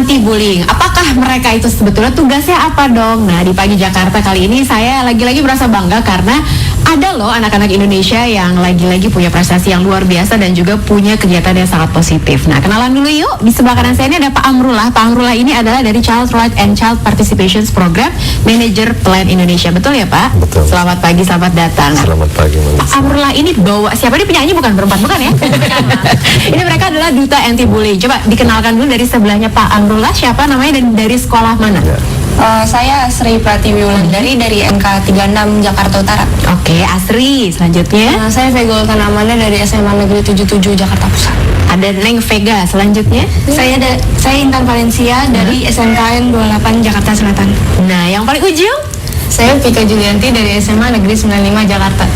anti bullying. Apakah mereka itu sebetulnya tugasnya apa dong? Nah, di Pagi Jakarta kali ini saya lagi-lagi merasa bangga karena ada loh anak-anak Indonesia yang lagi-lagi punya prestasi yang luar biasa dan juga punya kegiatan yang sangat positif. Nah, kenalan dulu yuk. Di sebelah kanan saya ini ada Pak Amrullah. Pak Amrullah ini adalah dari Child Right and Child Participation Program Manager Plan Indonesia. Betul ya Pak? Betul. Selamat pagi, selamat datang. Selamat pagi, Pak Amrullah ini bawa siapa? Dia penyanyi bukan, berempat bukan ya? Ini mereka adalah duta anti bullying. Coba dikenalkan dulu dari sebelahnya Pak Amrullah, siapa namanya dan dari sekolah mana? Ya. Saya Asri Pratiwi Wulandari dari NK 36 Jakarta Utara. Oke, Asri. Selanjutnya Saya Vega Ultanamanda dari SMA Negeri 77 Jakarta Pusat. ada Neng Vega. Selanjutnya Saya Intan Valencia dari SMKN 28 Jakarta Selatan. nah, yang paling ujung. Saya Pika Julianti dari SMA Negeri 95 Jakarta.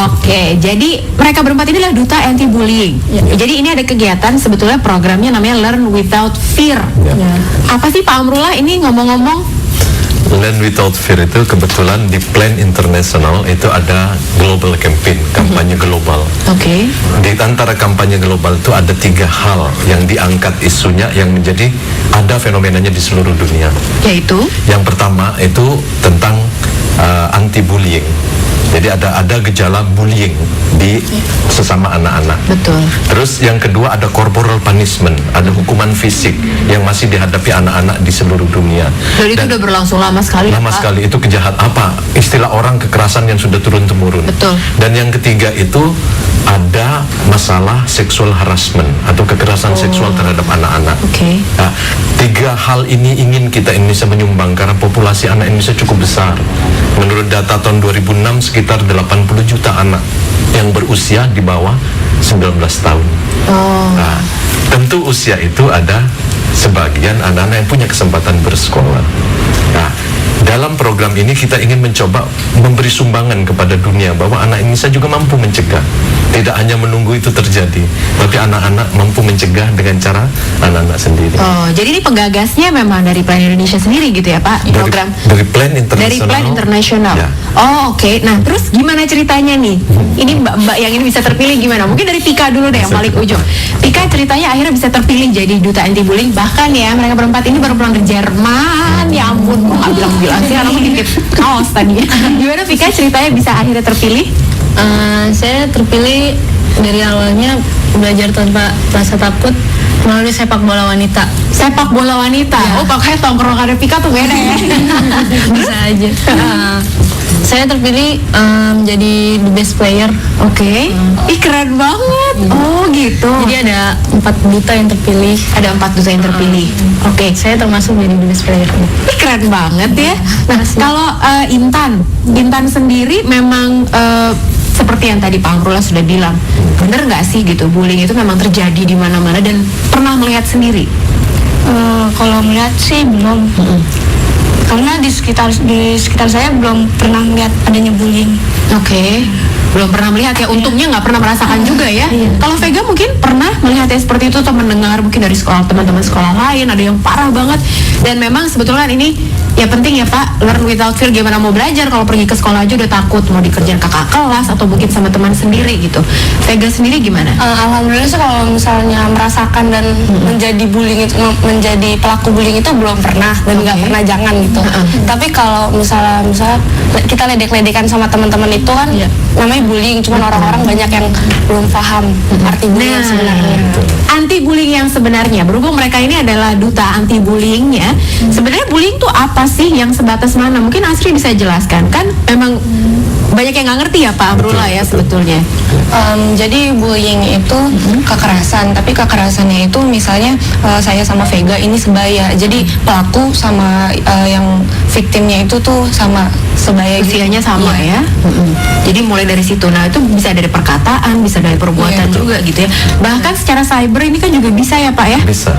Oke, jadi mereka berempat ini adalah duta anti bullying. Jadi ini ada kegiatan sebetulnya programnya namanya Learn Without Fear. Ya. Apa sih Pak Amrullah ini ngomong-ngomong? Learn Without Fear itu kebetulan di Plan International itu ada global campaign, kampanye global. Oke. Di antara kampanye global itu ada 3 hal yang diangkat isunya yang menjadi ada fenomenanya di seluruh dunia. Yaitu Yang pertama itu tentang anti bullying. Jadi ada gejala bullying di sesama anak-anak. betul. Terus yang kedua ada corporal punishment, ada hukuman fisik yang masih dihadapi anak-anak di seluruh dunia. Dan itu udah berlangsung lama sekali. Lama Pak. sekali, itu kejahat apa? Istilah orang kekerasan yang sudah turun-temurun. Betul. Dan yang ketiga itu ada masalah sexual harassment atau kekerasan seksual terhadap anak-anak. Oke. Nah, 3 hal ini ingin kita Indonesia menyumbang karena populasi anak Indonesia cukup besar. Menurut data tahun 2006 sekitar 80 juta anak yang berusia di bawah 19 tahun. Nah, tentu usia itu ada sebagian anak-anak yang punya kesempatan bersekolah. Nah, dalam program ini kita ingin mencoba memberi sumbangan kepada dunia bahwa anak Indonesia juga mampu mencegah. Tidak hanya menunggu itu terjadi, tapi anak-anak mampu mencegah dengan cara anak-anak sendiri. Oh, jadi ini penggagasnya memang dari Plan Indonesia sendiri gitu ya Pak? Program Dari Plan Internasional. dari Plan Internasional. Ya. Oh, oke. Nah, terus gimana ceritanya nih? Ini mbak-mbak yang ini bisa terpilih gimana? Mungkin dari Pika dulu deh yang paling ujung. Pika ceritanya akhirnya bisa terpilih jadi duta anti bullying. Bahkan ya mereka berempat ini baru pulang ke Jerman. Ya ampun, kok nggak bilang-bilang sih? Karena aku dikit kaos tadi. Gimana Pika ceritanya bisa akhirnya terpilih? Saya terpilih dari awalnya belajar tanpa rasa takut melalui sepak bola wanita. Sepak bola wanita. Ya. Oh, pakai tongkrongan Pika tuh beda ya. Bisa aja. Saya terpilih jadi the best player. Oke. Ih, keren banget. Oh, gitu. Jadi ada 4 duta yang terpilih. Ada 4 duta yang terpilih. Oke. Saya termasuk jadi the best player. Ih, keren banget ya. Nah, kalau Intan sendiri memang seperti yang tadi Pak Amrullah sudah bilang, bener nggak sih gitu bullying itu memang terjadi di mana-mana dan pernah melihat sendiri? Kalau melihat sih belum. Karena di sekitar saya belum pernah melihat adanya bullying. Oke. Belum pernah melihat ya, untungnya nggak pernah merasakan juga ya. Kalau Vega mungkin pernah melihatnya seperti itu atau mendengar mungkin dari sekolah teman-teman sekolah lain ada yang parah banget dan memang sebetulnya ini ya penting ya Pak, learn without fear. Gimana mau belajar kalau pergi ke sekolah aja udah takut mau dikerjain kakak kelas atau mungkin sama teman sendiri gitu. Vega sendiri gimana? Alhamdulillah sih kalau misalnya merasakan dan menjadi bullying itu, menjadi pelaku bullying itu belum pernah dan nggak pernah jangan gitu. Tapi kalau misalnya kita ledek-ledekan sama teman-teman itu kan namanya bullying, cuman orang-orang banyak yang belum paham arti bullying yang sebenarnya. Anti bullying yang sebenarnya, berhubung mereka ini adalah duta anti bullyingnya, sebenarnya bullying tuh apa sih, yang sebatas mana? Mungkin Asri bisa jelaskan, kan memang banyak yang nggak ngerti ya Pak Amrullah ya sebetulnya. Jadi bullying itu kekerasan, tapi kekerasannya itu misalnya saya sama Vega ini sebaya, jadi pelaku sama yang victimnya itu tuh sama sebaya, Usianya sama ya. Jadi mulai dari situ. Nah, itu bisa dari perkataan, bisa dari perbuatan juga gitu ya. Bahkan secara cyber ini kan juga bisa ya Pak ya? Bisa.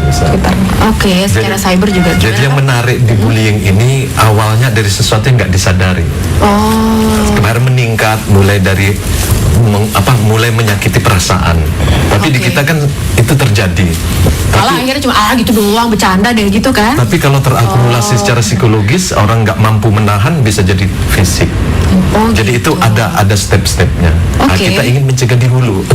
Oke, secara cyber juga. Jadi yang menarik di bullying ini awalnya dari sesuatu yang nggak disadari. Kemarin meningkat mulai dari mulai menyakiti perasaan. Tapi di kita kan itu terjadi. Malah akhirnya cuma gitu doang, bercanda deh gitu kan. Tapi kalau terakumulasi secara psikologis, orang nggak mampu menahan bisa jadi fisik. Oh, Jadi gitu. itu ada step-stepnya. Nah, Oke. kita ingin mencegah di hulu.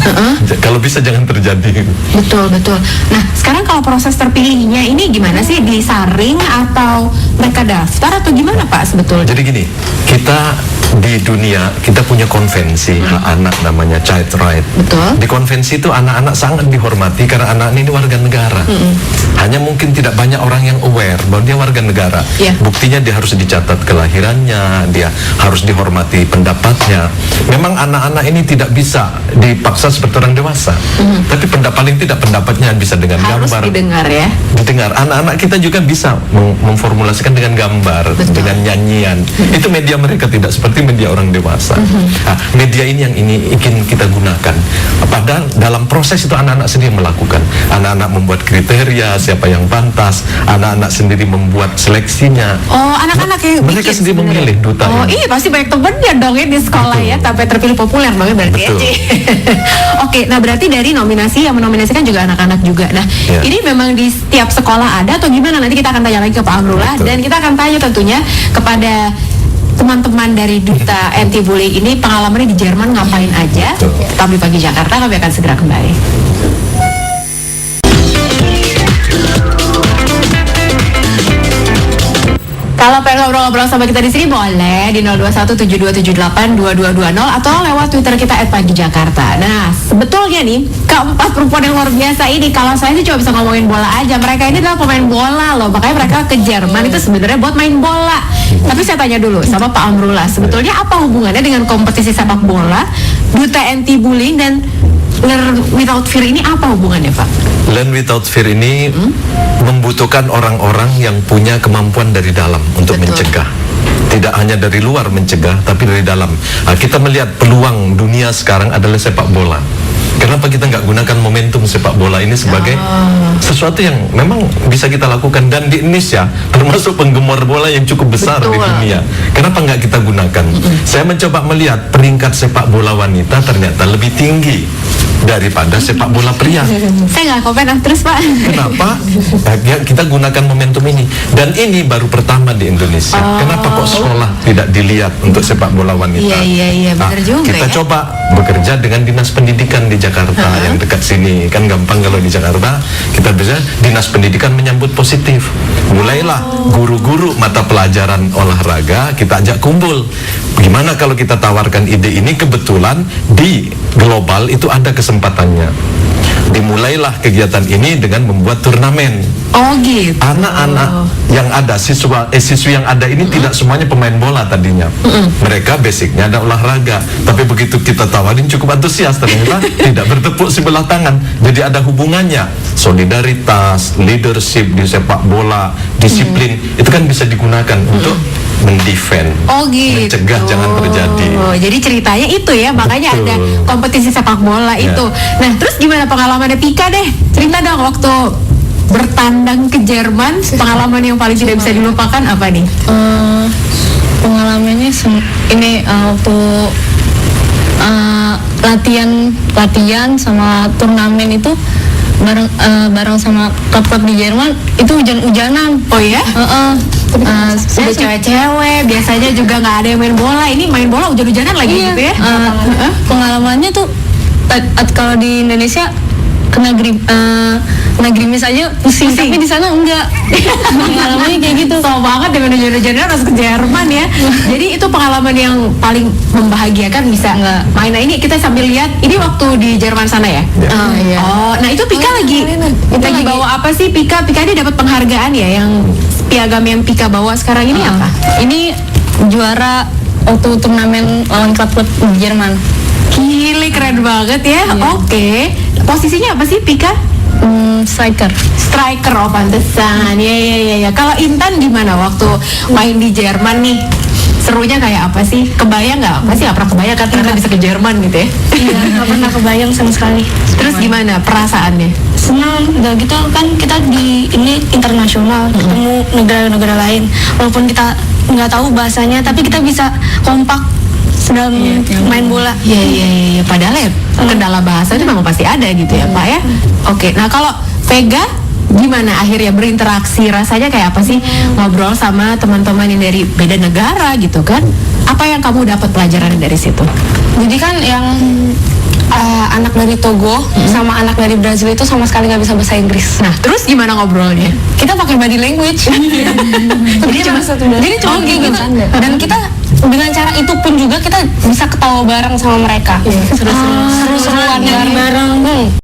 Kalau bisa jangan terjadi. Betul, betul. Nah, sekarang kalau proses terpilihnya ini gimana sih? Disaring atau mereka daftar atau gimana Pak sebetulnya? Jadi gini, kita di dunia kita punya konvensi hak anak namanya Child Right. Betul. Di konvensi itu anak-anak sangat dihormati karena anak ini warga negara. Hanya mungkin tidak banyak orang yang aware bahwa dia warga negara. Iya. Buktinya dia harus dicatat kelahirannya, dia harus dihormati pendapatnya. Memang anak-anak ini tidak bisa dipaksa seperti orang dewasa. Tapi paling tidak pendapatnya bisa dengan Harus gambar. didengar ya. Didengar. Anak-anak kita juga bisa memformulasikan dengan gambar, Betul. dengan nyanyian. Itu media mereka tidak seperti media orang dewasa. Nah, media ini yang ingin kita gunakan. Padahal dalam proses itu anak-anak sendiri melakukan. Anak-anak membuat kriteria siapa yang pantas. Anak-anak sendiri membuat seleksinya. Oh, anak-anak yang Mereka bikin sendiri sebenarnya. memilih duta Oh, ini. iya pasti banyak temennya dong ya di sekolah ya, sampai terpilih populer dong ya berarti Betul. ya, Ci. Oke, nah berarti dari nominasi yang menominasikan juga anak-anak juga. Nah, Ya. ini memang di setiap sekolah ada atau gimana? Nanti kita akan tanya lagi ke Pak Amrullah. Betul. Dan kita akan tanya tentunya kepada teman-teman dari Duta Anti Bullying ini pengalamannya di Jerman ngapain aja. Betul. Tetap di Pagi Jakarta, kami akan segera kembali. Kalau pengen ngobrol-ngobrol sama kita di sini boleh di 021727782220 atau lewat Twitter kita @pagijakarta. Nah, sebetulnya nih keempat perempuan yang luar biasa ini, kalau saya sih cuma bisa ngomongin bola aja. Mereka ini adalah pemain bola loh, makanya mereka ke Jerman itu sebenarnya buat main bola. Tapi saya tanya dulu sama Pak Amrullah, sebetulnya apa hubungannya dengan kompetisi sepak bola, Duta Anti Bullying dan Learn Without Fear ini apa hubungannya Pak? Learn Without Fear ini membutuhkan orang-orang yang punya kemampuan dari dalam untuk Betul. mencegah. Tidak hanya dari luar mencegah, tapi dari dalam. Nah, kita melihat peluang dunia sekarang adalah sepak bola. Kenapa kita nggak gunakan momentum sepak bola ini sebagai sesuatu yang memang bisa kita lakukan, dan di Indonesia termasuk penggemar bola yang cukup besar di Betul. dunia. Kenapa nggak kita gunakan? Saya mencoba melihat peringkat sepak bola wanita ternyata lebih tinggi daripada sepak bola pria. Saya nggak komen terus Pak. Kenapa? Nah, kita gunakan momentum ini, dan ini baru pertama di Indonesia. Kenapa kok sekolah tidak dilihat untuk sepak bola wanita? Iya, benar juga kita ya. coba bekerja dengan dinas pendidikan di Jakarta yang dekat sini, kan gampang kalau di Jakarta. Kita bisa dinas pendidikan menyambut positif. Mulailah guru-guru mata pelajaran olahraga kita ajak kumpul. Gimana kalau kita tawarkan ide ini, kebetulan di global itu ada kesempatannya. Dimulailah kegiatan ini dengan membuat turnamen. Oh gitu. Anak-anak yang ada, siswi yang ada ini tidak semuanya pemain bola tadinya. Mereka basicnya ada olahraga, tapi begitu kita tawarin cukup antusias, ternyata tidak bertepuk sebelah tangan. Jadi ada hubungannya, solidaritas, leadership di sepak bola, disiplin, itu kan bisa digunakan untuk mendefend, Oh gitu. mencegah jangan terjadi. Jadi ceritanya itu ya, makanya Betul. ada kompetisi sepak bola Ya. itu. Nah, terus gimana pengalamannya Pika deh? Cerita dong waktu bertandang ke Jerman, pengalaman yang paling tidak bisa dilupakan apa nih? Pengalamannya ini waktu latihan sama turnamen itu bareng sama klub-klub di Jerman itu hujan-hujanan. Oh ya? Saya Udah cewek-cewek, biasanya juga nggak ada yang main bola. Ini main bola hujan-hujanan lagi iya, gitu ya? pengalamannya tuh kalau di Indonesia kena gerimis aja pusing, tapi di sana enggak. Pengalamannya kayak gitu. So banget dengan hujan-hujanan harus ke Jerman ya. Jadi itu pengalaman yang paling membahagiakan bisa nggak main. Nah ini kita sambil lihat, ini waktu di Jerman sana ya? Iya. Oh, nah itu Pika lagi bawa apa sih Pika? Pika ini dapat penghargaan ya, yang piagam yang Pika bawa sekarang ini apa? Ini juara waktu turnamen lawan klub-klub di Jerman. Gile, keren banget ya. Iya. Oke. Posisinya apa sih Pika? Striker. Striker, oh pantesan. Ya. Kalau Intan gimana waktu main di Jerman nih? Serunya kayak apa sih? Kebayang nggak? Pasti nggak pernah kebayang kan ternyata bisa ke Jerman gitu ya? Iya, nggak pernah kebayang sama sekali. Terus gimana perasaannya? Senang, udah gitu kan kita di ini internasional, ketemu negara-negara lain. Walaupun kita nggak tahu bahasanya, tapi kita bisa kompak sedang main bola. Iya. Padahal ya kendala bahasa itu memang pasti ada gitu ya Pak ya. Oke, nah kalau Vega gimana akhirnya berinteraksi, rasanya kayak apa sih ngobrol sama teman-teman yang dari beda negara gitu kan? Apa yang kamu dapat pelajaran dari situ? Jadi kan yang anak dari Togo sama anak dari Brazil itu sama sekali nggak bisa bahasa Inggris. Nah, terus gimana ngobrolnya? Kita pakai body language. Jadi cuma kayak gitu. Dan kita dengan cara itu pun juga kita bisa ketawa bareng sama mereka. Seru-seruan bareng.